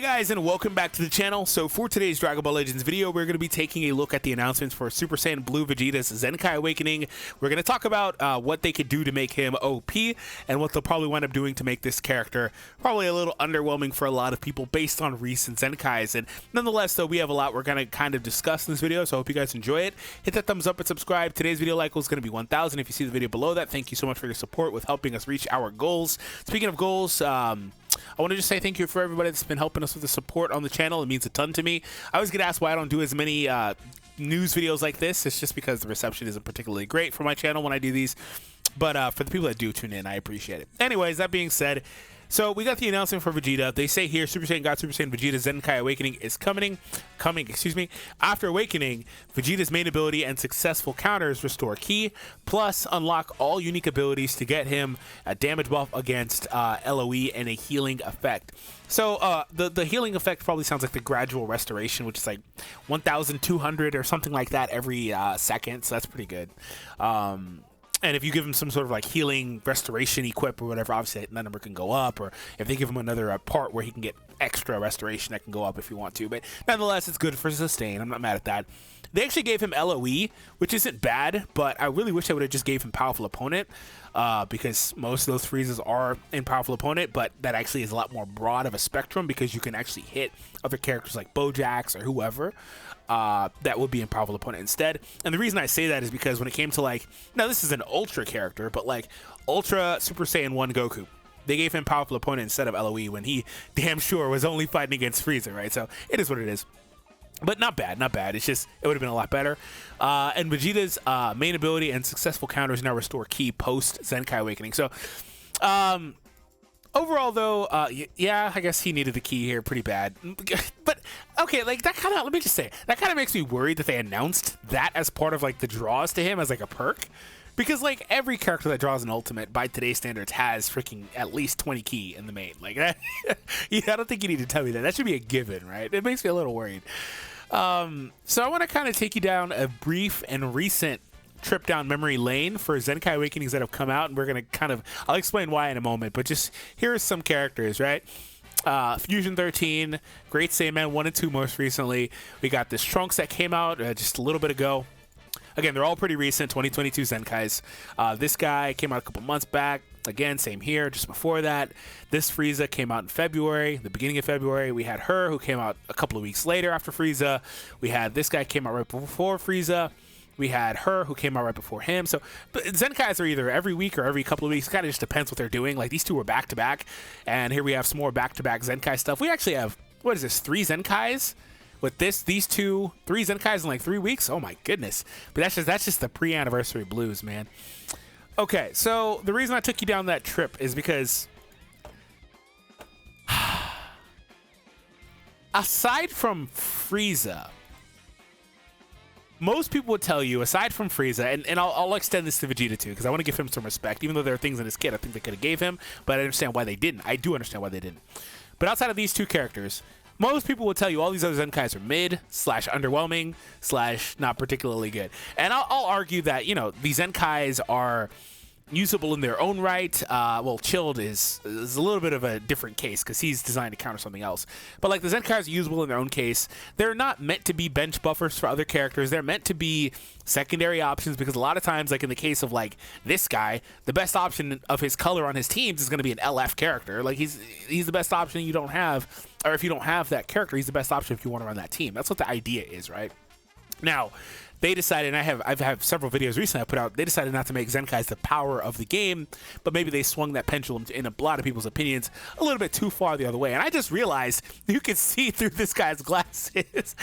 Hey guys, and welcome back to the channel. So for today's Dragon Ball Legends video, we're going to be taking a look at the announcements for Super Saiyan Blue Vegeta's Zenkai Awakening. We're going to talk about what they could do to make him OP, and what they'll probably wind up doing to make this character probably a little underwhelming for a lot of people based on recent Zenkais. And nonetheless, though, we have a lot we're going to kind of discuss in this video, so I hope you guys enjoy it. Hit that thumbs up and subscribe. Today's video like goal is going to be 1,000. If you see the video below that, thank you so much for your support with helping us reach our goals. Speaking of goals, I want to just say thank you for everybody that's been helping us with the support on the channel. It means a ton to me. I always get asked why I don't do as many news videos like this. It's just because the reception isn't particularly great for my channel when I do these. But for the people that do tune in, I appreciate it. Anyways, that being said, so we got the announcement for Vegeta. They say here, Super Saiyan God Super Saiyan Vegeta Zenkai Awakening is coming. After Awakening, Vegeta's main ability and successful counters restore Ki, plus unlock all unique abilities to get him a damage buff against LOE and a healing effect. So the healing effect probably sounds like the gradual restoration, which is like 1,200 or something like that every second. So that's pretty good. And if you give him some sort of like healing restoration equip or whatever, obviously that number can go up. Or if they give him another part where he can get extra restoration, that can go up if you want to. But nonetheless, it's good for sustain. I'm not mad at that. They actually gave him LOE, which isn't bad, but I really wish I would have just gave him Powerful Opponent, because most of those freezes are in Powerful Opponent, but that actually is a lot more broad of a spectrum because you can actually hit other characters like Bojax or whoever. That would be in Powerful Opponent instead. And the reason I say that is because when it came to like, now this is an Ultra character, but like Ultra Super Saiyan 1 Goku, they gave him Powerful Opponent instead of LOE when he damn sure was only fighting against Frieza, right? So it is what it is. But not bad, not bad. It's just, it would have been a lot better. And Vegeta's main ability and successful counters now restore Ki post Zenkai Awakening. So, overall, though, yeah, I guess he needed the Ki here pretty bad. But, okay, like, that kind of, let me just say, that kind of makes me worried that they announced that as part of, like, the draws to him as, like, a perk. Because, like, every character that draws an ultimate, by today's standards, has freaking at least 20 Ki in the main. Like, that, yeah, I don't think you need to tell me that. That should be a given, right? It makes me a little worried. So I want to kind of take you down a brief and recent trip down memory lane for Zenkai Awakenings that have come out, and we're going to kind of, I'll explain why in a moment, but just here are some characters, right? Fusion 13, Great Saiyan 1 and 2 most recently. We got this Trunks that came out just a little bit ago. Again, they're all pretty recent, 2022 Zenkais. This guy came out a couple months back. Again, same here, just before that. This Frieza came out in February, the beginning of February. We had her, who came out a couple of weeks later after Frieza. We had this guy came out right before Frieza. We had her, who came out right before him. So but Zenkais are either every week or every couple of weeks. It kind of just depends what they're doing. Like, these two were back-to-back, and here we have some more back-to-back Zenkai stuff. We actually have, what is this, 3 Zenkais? With these 3 Zenkais in like 3 weeks? Oh my goodness. But that's just the pre-anniversary blues, man. Okay, so the reason I took you down that trip is because aside from Frieza, most people would tell you, aside from Frieza, and I'll extend this to Vegeta too, because I want to give him some respect, even though there are things in his kit I think they could have gave him, but I understand why they didn't. I do understand why they didn't. But outside of these 2 characters, most people will tell you all these other Zenkais are mid / underwhelming / not particularly good. And I'll argue that, you know, these Zenkais are usable in their own right. Well, Chilled is a little bit of a different case because he's designed to counter something else. But like the Zenkais are usable in their own case. They're not meant to be bench buffers for other characters. They're meant to be secondary options because a lot of times, like in the case of like this guy, the best option of his color on his teams is going to be an LF character. Like he's the best option you don't have, or if you don't have that character, he's the best option if you want to run that team. That's what the idea is, right? Now, they decided, and I've had several videos recently I put out, they decided not to make Zenkais the power of the game, but maybe they swung that pendulum, in a lot of people's opinions, a little bit too far the other way. And I just realized you can see through this guy's glasses.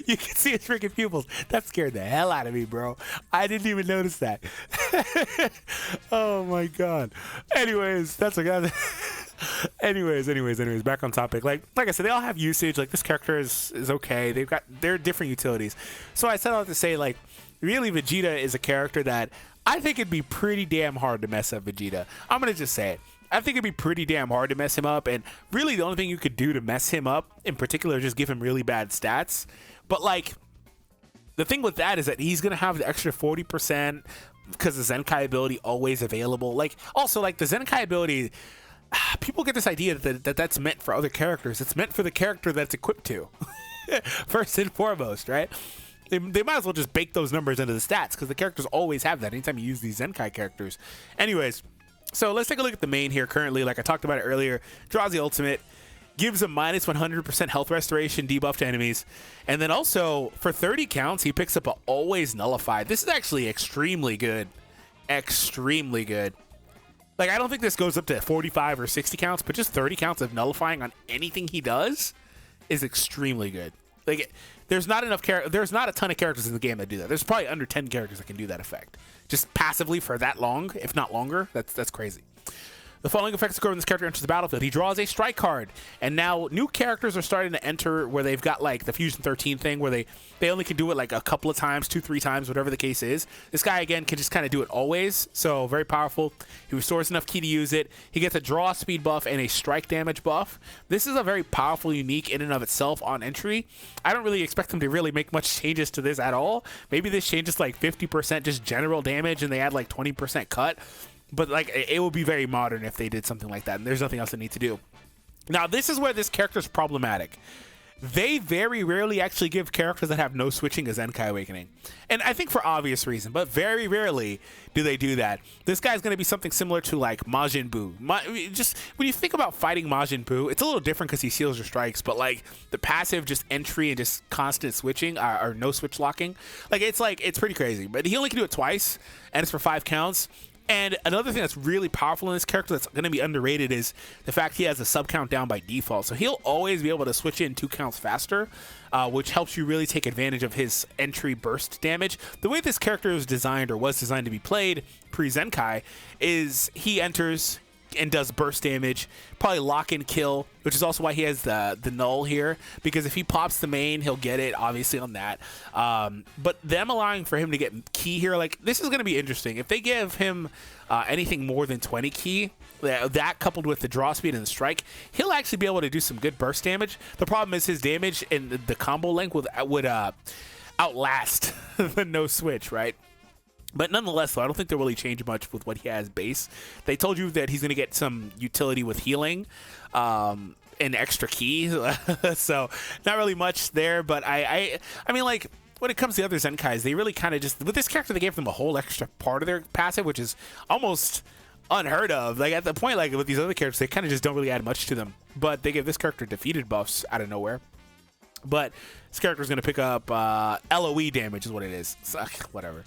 You can see his freaking pupils. That scared the hell out of me, bro. I didn't even notice that. Oh my God. Anyways, that's a anyways, back on topic. Like I said, they all have usage. Like this character is okay. They're different utilities. So I set out to say, like, really Vegeta is a character that I think it'd be pretty damn hard to mess up Vegeta. I'm gonna just say it. I think it'd be pretty damn hard to mess him up, and really the only thing you could do to mess him up in particular is just give him really bad stats. But like the thing with that is that he's gonna have the extra 40% because the Zenkai ability always available. Like also like the Zenkai ability, people get this idea that that's meant for other characters. It's meant for the character that's equipped to, first and foremost, right? They might as well just bake those numbers into the stats because the characters always have that anytime you use these Zenkai characters. Anyways, so let's take a look at the main here currently. Like I talked about it earlier, draws the ultimate, gives a minus 100% health restoration debuff to enemies, and then also for 30 counts, he picks up a always nullified. This is actually extremely good. Extremely good. Like, I don't think this goes up to 45 or 60 counts, but just 30 counts of nullifying on anything he does is extremely good. Like, there's not a ton of characters in the game that do that. There's probably under 10 characters that can do that effect. Just passively for that long, if not longer. That's crazy. The following effects occur when this character enters the battlefield. He draws a strike card, and now new characters are starting to enter where they've got like the Fusion 13 thing where they only can do it like a couple of times, 2-3 times, whatever the case is. This guy again can just kind of do it always, so very powerful. He restores enough ki to use it. He gets a draw speed buff and a strike damage buff. This is a very powerful, unique in and of itself on entry. I don't really expect them to really make much changes to this at all. Maybe this changes like 50% just general damage and they add like 20% cut. But like it would be very modern if they did something like that, and there's nothing else they need to do. Now this is where this character is problematic. They very rarely actually give characters that have no switching a Zenkai Awakening, and I think for obvious reason, but very rarely do they do that. This guy's going to be something similar to like Majin Buu. Just when you think about fighting Majin Buu, it's a little different because he seals your strikes, but like the passive just entry and just constant switching or no switch locking, it's pretty crazy. But he only can do it twice, and it's for 5 counts. And another thing that's really powerful in this character that's going to be underrated is the fact he has a sub count down by default. So he'll always be able to switch in 2 counts faster, which helps you really take advantage of his entry burst damage. The way this character was designed to be played pre-Zenkai is he enters and does burst damage, probably lock and kill, which is also why he has the null here, because if he pops the main, he'll get it obviously on that. But them allowing for him to get ki here, like this is going to be interesting. If they give him anything more than 20 ki, that coupled with the draw speed and the strike, he'll actually be able to do some good burst damage. The problem is his damage and the combo length would outlast the no switch, right? But nonetheless, though, I don't think they'll really change much with what he has base. They told you that he's going to get some utility with healing and extra ki. So not really much there. But I mean, like, when it comes to the other Zenkais, they really kind of just... With this character, they gave them a whole extra part of their passive, which is almost unheard of. Like, at the point, like, with these other characters, they kind of just don't really add much to them. But they give this character defeated buffs out of nowhere. But this character is going to pick up LOE damage is what it is. So, whatever.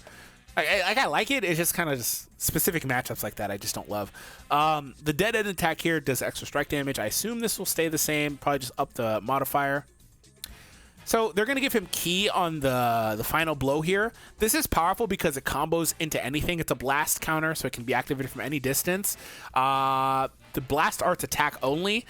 I like it. It's just kind of just specific matchups like that I just don't love. The dead end attack here does extra strike damage. I assume this will stay the same. Probably just up the modifier. So they're going to give him ki on the final blow here. This is powerful because it combos into anything. It's a blast counter, so it can be activated from any distance. The blast art's attack only.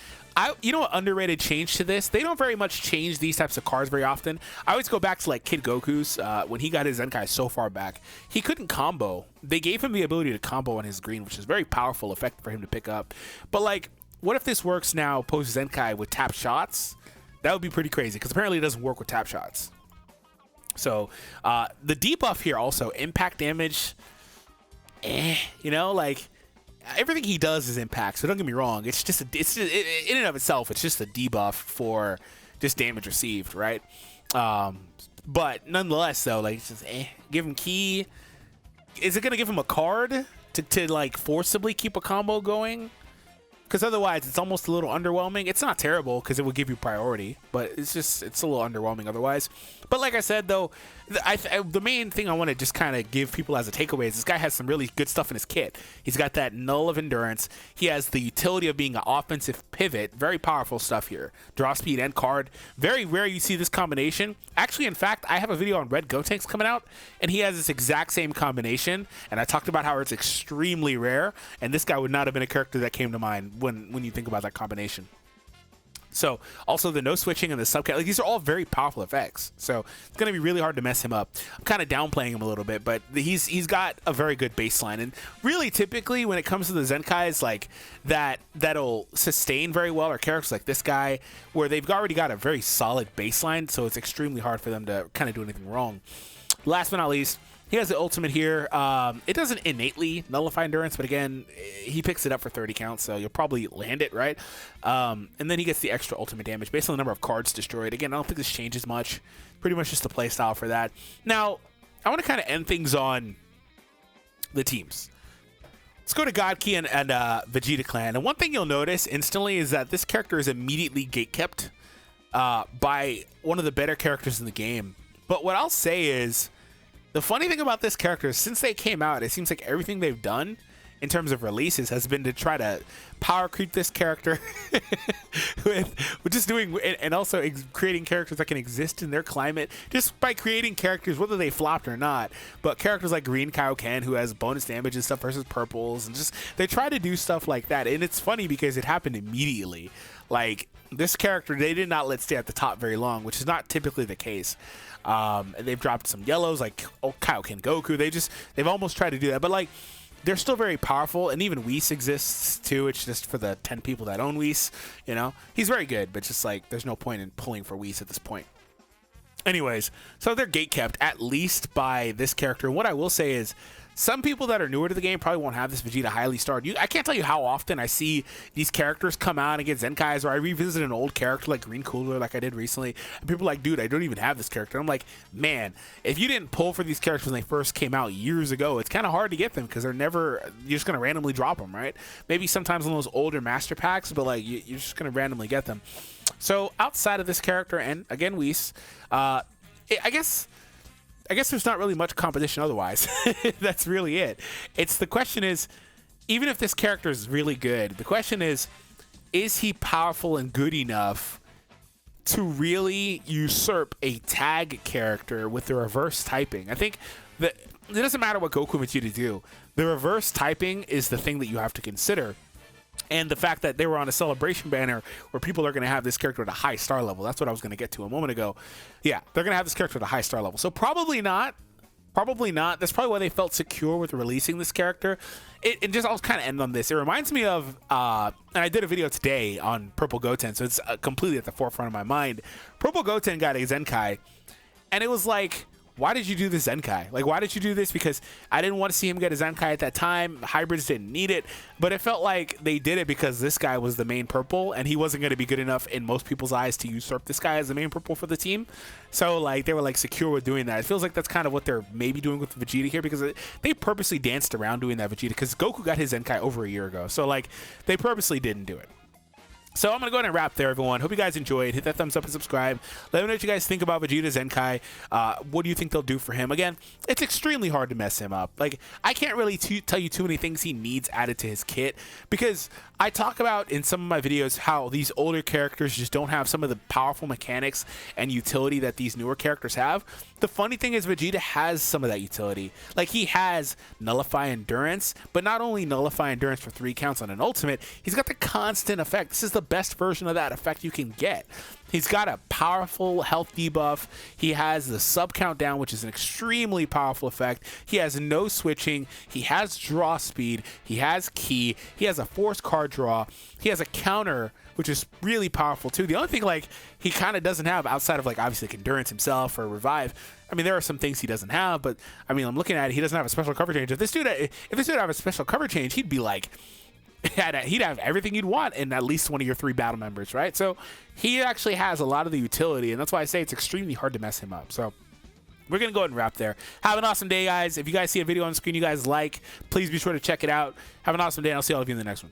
You know what underrated change to this? They don't very much change these types of cards very often. I always go back to like Kid Goku's when he got his Zenkai so far back. He couldn't combo. They gave him the ability to combo on his green, which is a very powerful effect for him to pick up. But like, what if this works now post Zenkai with tap shots? That would be pretty crazy because apparently it doesn't work with tap shots. So the debuff here also, impact damage, you know, like everything he does is impact, so don't get me wrong. It's just in and of itself, it's just a debuff for just damage received, right? But nonetheless, though, like it's just give him ki. Is it gonna give him a card to like forcibly keep a combo going? Because otherwise, it's almost a little underwhelming. It's not terrible because it will give you priority, but it's a little underwhelming otherwise. But like I said, though, the main thing I want to just kind of give people as a takeaway is this guy has some really good stuff in his kit. He's got that null of endurance. He has the utility of being an offensive pivot. Very powerful stuff here. Draw speed and card. Very rare you see this combination. Actually, in fact, I have a video on Red Gotenks coming out, and he has this exact same combination. And I talked about how it's extremely rare, and this guy would not have been a character that came to mind when you think about that combination. So also the no switching and the subcat, like these are all very powerful effects. So it's going to be really hard to mess him up. I'm kind of downplaying him a little bit, but he's got a very good baseline. And really typically when it comes to the Zenkais like that'll sustain very well are characters like this guy where they've already got a very solid baseline. So it's extremely hard for them to kind of do anything wrong. Last but not least, He has the ultimate here. It doesn't innately nullify endurance, but again, he picks it up for 30 counts, so you'll probably land it, right? And then he gets the extra ultimate damage based on the number of cards destroyed. Again, I don't think this changes much. Pretty much just the play style for that. Now, I want to kind of end things on the teams. Let's go to Godkey and Vegeta Clan. And one thing you'll notice instantly is that this character is immediately gatekept by one of the better characters in the game. But what I'll say is, the funny thing about this character is since they came out, it seems like everything they've done in terms of releases has been to try to power creep this character with just doing, and also creating characters that can exist in their climate just by creating characters, whether they flopped or not. But characters like Green Kaioken, who has bonus damage and stuff versus purples, and just they try to do stuff like that. And it's funny because it happened immediately. Like, this character, they did not let stay at the top very long, which is not typically the case. And they've dropped some yellows like Kaioken Goku. They've almost tried to do that, but like, they're still very powerful, and even Whis exists too. It's just for the 10 people that own Whis, you know. He's very good, but just like, there's no point in pulling for Whis at this point. Anyways, so they're gatekept at least by this character. And what I will say is, some people that are newer to the game probably won't have this Vegeta highly starred. I can't tell you how often I see these characters come out and get Zenkais, or I revisit an old character like Green Cooler like I did recently, and people are like, dude, I don't even have this character. I'm like, man, if you didn't pull for these characters when they first came out years ago, it's kind of hard to get them because they're never, you're just going to randomly drop them, right? Maybe sometimes on those older master packs, but like, you're just going to randomly get them. So outside of this character, and again, Whis, I guess there's not really much competition otherwise. That's really it. The question is, even if this character is really good, the question is he powerful and good enough to really usurp a tag character with the reverse typing? I think that it doesn't matter what Goku and Vegeta do. The reverse typing is the thing that you have to consider. And the fact that they were on a celebration banner where people are going to have this character at a high star level. That's what I was going to get to a moment ago. Yeah, they're going to have this character at a high star level. So probably not. Probably not. That's probably why they felt secure with releasing this character. I'll kind of end on this. It reminds me of, and I did a video today on Purple Goten, so it's completely at the forefront of my mind. Purple Goten got a Zenkai, and it was like, why did you do this Zenkai? Like, why did you do this? Because I didn't want to see him get a Zenkai at that time. Hybrids didn't need it, but it felt like they did it because this guy was the main purple, and he wasn't going to be good enough in most people's eyes to usurp this guy as the main purple for the team. So, like, they were, like, secure with doing that. It feels like that's kind of what they're maybe doing with Vegeta here, because they purposely danced around doing that Vegeta, because Goku got his Zenkai over a year ago. So, like, they purposely didn't do it. So I'm going to go ahead and wrap there, everyone. Hope you guys enjoyed. Hit that thumbs up and subscribe. Let me know what you guys think about Vegeta Zenkai. What do you think they'll do for him? Again, it's extremely hard to mess him up. Like, I can't really tell you too many things he needs added to his kit, because I talk about in some of my videos how these older characters just don't have some of the powerful mechanics and utility that these newer characters have. The funny thing is, Vegeta has some of that utility. Like, he has Nullify Endurance, but not only Nullify Endurance for 3 counts on an ultimate, he's got the constant effect. This is the best version of that effect you can get. He's got a powerful health debuff. He has the sub count down, which is an extremely powerful effect. He has no switching. He has draw speed. He has key. He has a force card draw. He has a counter, which is really powerful too. The only thing, like, he kind of doesn't have outside of, like, obviously like endurance himself or revive. I mean, there are some things he doesn't have, but I mean, I'm looking at it. He doesn't have a special cover change. If this dude had a special cover change, he'd be like, he'd have everything you'd want in at least one of your 3 battle members, right? So he actually has a lot of the utility, and that's why I say it's extremely hard to mess him up. So we're going to go ahead and wrap there. Have an awesome day, guys. If you guys see a video on the screen you guys like, please be sure to check it out. Have an awesome day, and I'll see all of you in the next one.